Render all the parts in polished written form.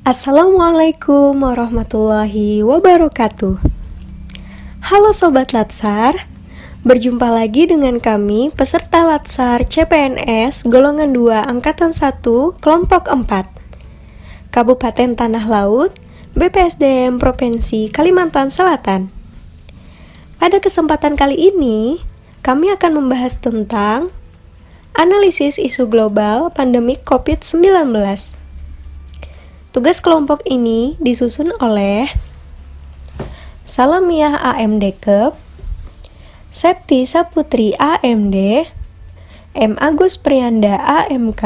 Assalamualaikum warahmatullahi wabarakatuh. Halo Sobat Latsar, berjumpa lagi dengan kami peserta Latsar CPNS Golongan 2 Angkatan 1 Kelompok 4 Kabupaten Tanah Laut, BPSDM Provinsi Kalimantan Selatan. Pada kesempatan kali ini, kami akan membahas tentang analisis isu global pandemi COVID-19. Tugas kelompok ini disusun oleh Salamiah AMDKEP, Septi Saputri AMD, M. Agus Priyanda AMK,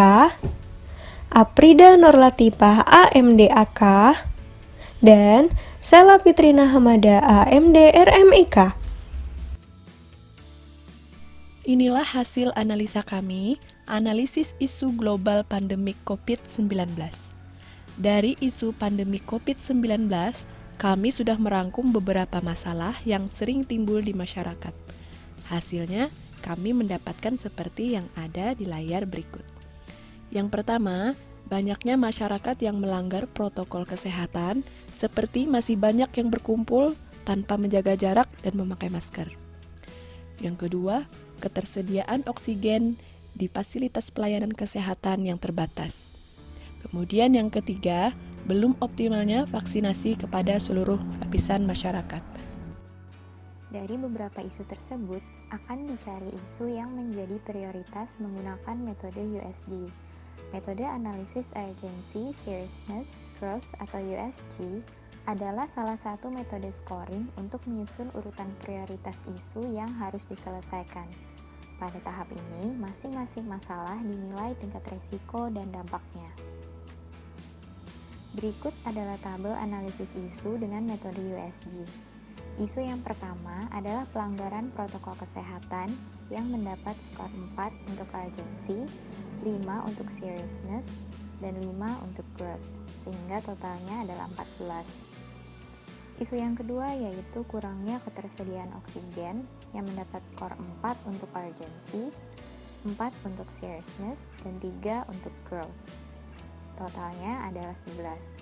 Aprida Norlatifah AMD AK, dan Sela Fitrina Hamada AMD RMIK. Inilah hasil analisa kami, analisis isu global pandemik COVID-19. Dari isu pandemi COVID-19, kami sudah merangkum beberapa masalah yang sering timbul di masyarakat. Hasilnya, kami mendapatkan seperti yang ada di layar berikut. Yang pertama, banyaknya masyarakat yang melanggar protokol kesehatan, seperti masih banyak yang berkumpul tanpa menjaga jarak dan memakai masker. Yang kedua, ketersediaan oksigen di fasilitas pelayanan kesehatan yang terbatas. Kemudian yang ketiga, belum optimalnya vaksinasi kepada seluruh lapisan masyarakat. Dari beberapa isu tersebut, akan dicari isu yang menjadi prioritas menggunakan metode USG. Metode Analysis Urgency, Seriousness, Growth atau USG adalah salah satu metode scoring untuk menyusun urutan prioritas isu yang harus diselesaikan. Pada tahap ini, masing-masing masalah dinilai tingkat risiko dan dampaknya. Berikut adalah tabel analisis isu dengan metode USG. Isu yang pertama adalah pelanggaran protokol kesehatan yang mendapat skor 4 untuk urgency, 5 untuk seriousness, dan 5 untuk growth, sehingga totalnya adalah 14. Isu yang kedua yaitu kurangnya ketersediaan oksigen yang mendapat skor 4 untuk urgency, 4 untuk seriousness, dan 3 untuk growth. Totalnya adalah 11.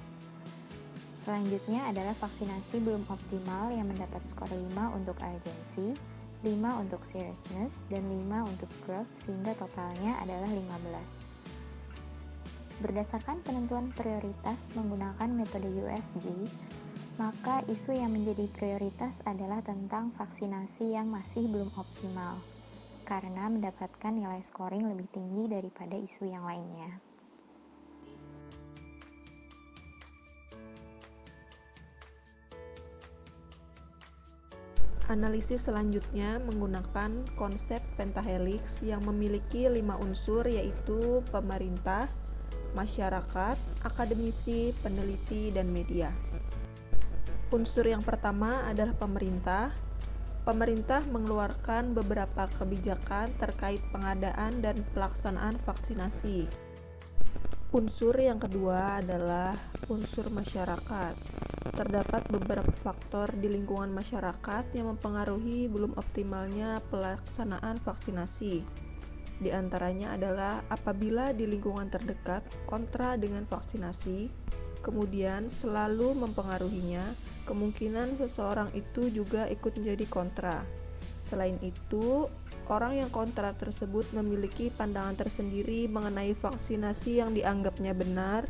Selanjutnya adalah vaksinasi belum optimal yang mendapat skor 5 untuk urgency, 5 untuk seriousness, dan 5 untuk growth sehingga totalnya adalah 15. Berdasarkan penentuan prioritas menggunakan metode USG, maka isu yang menjadi prioritas adalah tentang vaksinasi yang masih belum optimal, karena mendapatkan nilai scoring lebih tinggi daripada isu yang lainnya. Analisis selanjutnya menggunakan konsep pentahelix yang memiliki 5 unsur yaitu pemerintah, masyarakat, akademisi, peneliti, dan media. Unsur yang pertama adalah pemerintah. Pemerintah mengeluarkan beberapa kebijakan terkait pengadaan dan pelaksanaan vaksinasi. Unsur yang kedua adalah unsur masyarakat. Terdapat beberapa faktor di lingkungan masyarakat yang mempengaruhi belum optimalnya pelaksanaan vaksinasi. Di antaranya adalah apabila di lingkungan terdekat kontra dengan vaksinasi, kemudian selalu mempengaruhinya, kemungkinan seseorang itu juga ikut menjadi kontra. Selain itu, orang yang kontra tersebut memiliki pandangan tersendiri mengenai vaksinasi yang dianggapnya benar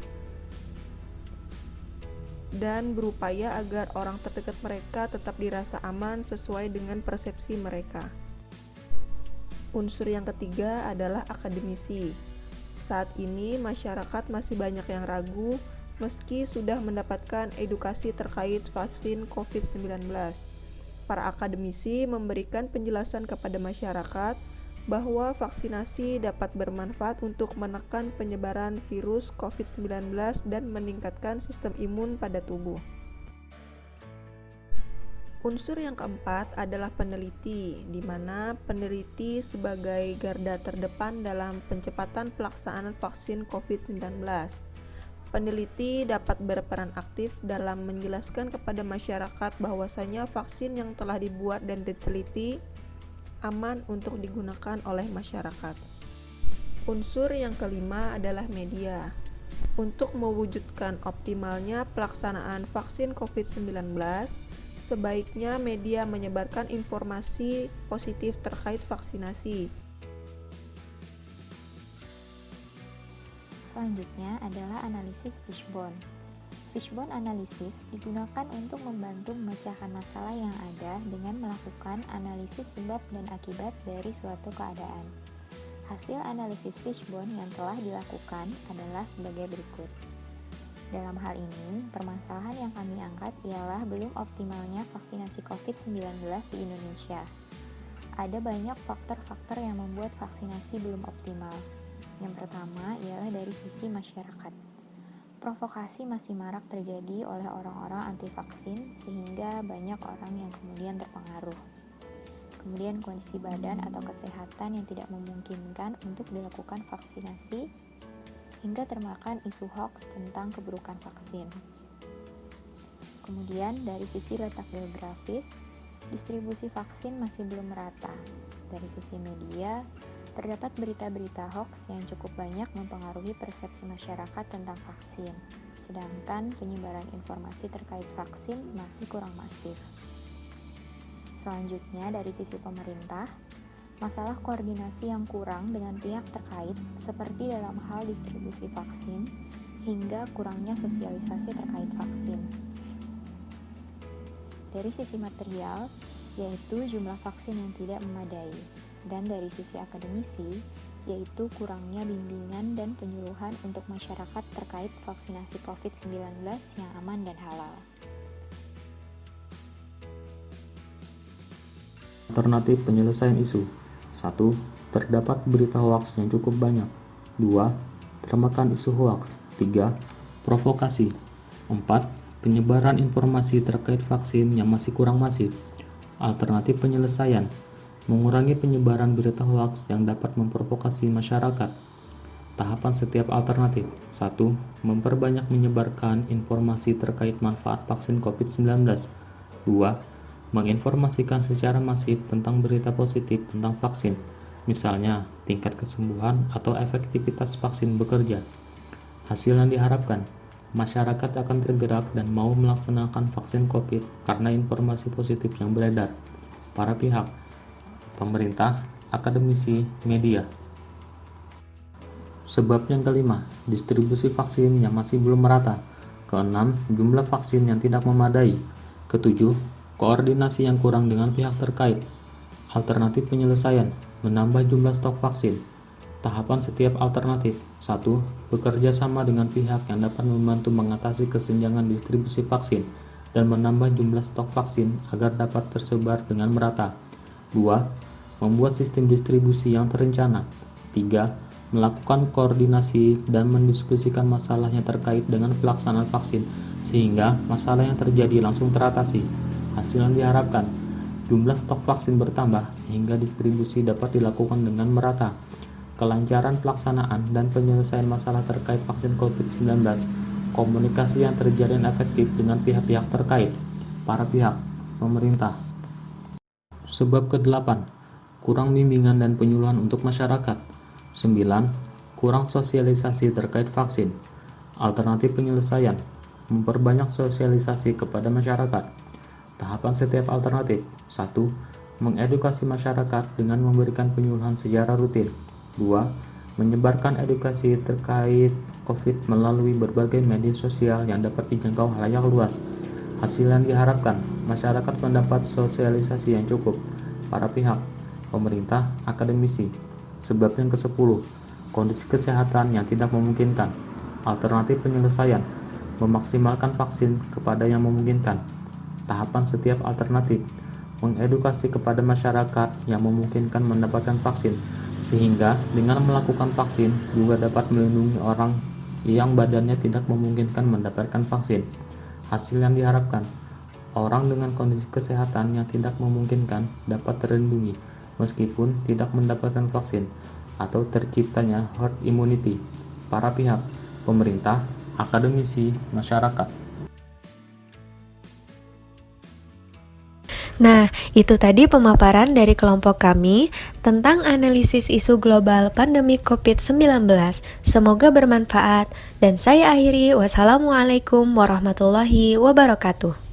dan berupaya agar orang terdekat mereka tetap dirasa aman sesuai dengan persepsi mereka. Unsur yang ketiga adalah akademisi. Saat ini masyarakat masih banyak yang ragu meski sudah mendapatkan edukasi terkait vaksin COVID-19. Para akademisi memberikan penjelasan kepada masyarakat bahwa vaksinasi dapat bermanfaat untuk menekan penyebaran virus COVID-19 dan meningkatkan sistem imun pada tubuh. Unsur yang keempat adalah peneliti, di mana peneliti sebagai garda terdepan dalam percepatan pelaksanaan vaksin COVID-19. Peneliti dapat berperan aktif dalam menjelaskan kepada masyarakat bahwasanya vaksin yang telah dibuat dan diteliti aman untuk digunakan oleh masyarakat. Unsur yang kelima adalah media. Untuk mewujudkan optimalnya pelaksanaan vaksin COVID-19, sebaiknya media menyebarkan informasi positif terkait vaksinasi. Selanjutnya adalah analisis fishbone. Fishbone analisis digunakan untuk membantu memecahkan masalah yang ada dengan melakukan analisis sebab dan akibat dari suatu keadaan. Hasil analisis fishbone yang telah dilakukan adalah sebagai berikut. Dalam hal ini, permasalahan yang kami angkat ialah belum optimalnya vaksinasi COVID-19 di Indonesia. Ada banyak faktor-faktor yang membuat vaksinasi belum optimal. Yang pertama ialah dari sisi masyarakat. Provokasi masih marak terjadi oleh orang-orang anti vaksin sehingga banyak orang yang kemudian terpengaruh. Kemudian kondisi badan atau kesehatan yang tidak memungkinkan untuk dilakukan vaksinasi hingga termakan isu hoaks tentang keburukan vaksin. Kemudian dari sisi letak geografis, distribusi vaksin masih belum merata. Dari sisi media, terdapat berita-berita hoaks yang cukup banyak mempengaruhi persepsi masyarakat tentang vaksin, sedangkan penyebaran informasi terkait vaksin masih kurang masif. Selanjutnya, dari sisi pemerintah, masalah koordinasi yang kurang dengan pihak terkait seperti dalam hal distribusi vaksin hingga kurangnya sosialisasi terkait vaksin. Dari sisi material, yaitu jumlah vaksin yang tidak memadai, dan dari sisi akademisi, yaitu kurangnya bimbingan dan penyuluhan untuk masyarakat terkait vaksinasi COVID-19 yang aman dan halal. Alternatif penyelesaian isu. 1. Terdapat berita hoaks yang cukup banyak. 2. Termakan isu hoaks. 3. Provokasi. 4. Penyebaran informasi terkait vaksin yang masih kurang masif. Alternatif penyelesaian. Mengurangi penyebaran berita hoaks yang dapat memprovokasi masyarakat. Tahapan setiap alternatif. 1. Memperbanyak menyebarkan informasi terkait manfaat vaksin COVID-19. 2. Menginformasikan secara masif tentang berita positif tentang vaksin, misalnya tingkat kesembuhan atau efektivitas vaksin bekerja. Hasil yang diharapkan, masyarakat akan tergerak dan mau melaksanakan vaksin COVID karena informasi positif yang beredar. Para pihak, pemerintah, akademisi, media. Sebab yang kelima, distribusi vaksin yang masih belum merata. Keenam, jumlah vaksin yang tidak memadai. Ketujuh, koordinasi yang kurang dengan pihak terkait. Alternatif penyelesaian, menambah jumlah stok vaksin. Tahapan setiap alternatif. 1. Bekerja sama dengan pihak yang dapat membantu mengatasi kesenjangan distribusi vaksin dan menambah jumlah stok vaksin agar dapat tersebar dengan merata. 2. Membuat sistem distribusi yang terencana. 3. Melakukan koordinasi dan mendiskusikan masalah yang terkait dengan pelaksanaan vaksin sehingga masalah yang terjadi langsung teratasi. Hasil yang diharapkan, jumlah stok vaksin bertambah sehingga distribusi dapat dilakukan dengan merata. Kelancaran pelaksanaan dan penyelesaian masalah terkait vaksin COVID-19, komunikasi yang terjalin efektif dengan pihak-pihak terkait, para pihak, pemerintah. Sebab ke-8, kurang bimbingan dan penyuluhan untuk masyarakat. 9. Kurang sosialisasi terkait vaksin. Alternatif penyelesaian, memperbanyak sosialisasi kepada masyarakat. Tahapan setiap alternatif. 1. Mengedukasi masyarakat dengan memberikan penyuluhan secara rutin. 2. Menyebarkan edukasi terkait COVID melalui berbagai media sosial yang dapat dijangkau halayak luas. Hasil yang diharapkan, masyarakat mendapat sosialisasi yang cukup. Para pihak, pemerintah, akademisi. Sebab yang ke-10, kondisi kesehatan yang tidak memungkinkan. Alternatif penyelesaian, memaksimalkan vaksin kepada yang memungkinkan. Tahapan setiap alternatif, mengedukasi kepada masyarakat yang memungkinkan mendapatkan vaksin, sehingga dengan melakukan vaksin juga dapat melindungi orang yang badannya tidak memungkinkan mendapatkan vaksin. Hasil yang diharapkan, orang dengan kondisi kesehatan yang tidak memungkinkan dapat terlindungi meskipun tidak mendapatkan vaksin atau terciptanya herd immunity. Para pihak, pemerintah, akademisi, masyarakat. Nah, itu tadi pemaparan dari kelompok kami tentang analisis isu global pandemi COVID-19. Semoga bermanfaat dan saya akhiri. Wassalamualaikum warahmatullahi wabarakatuh.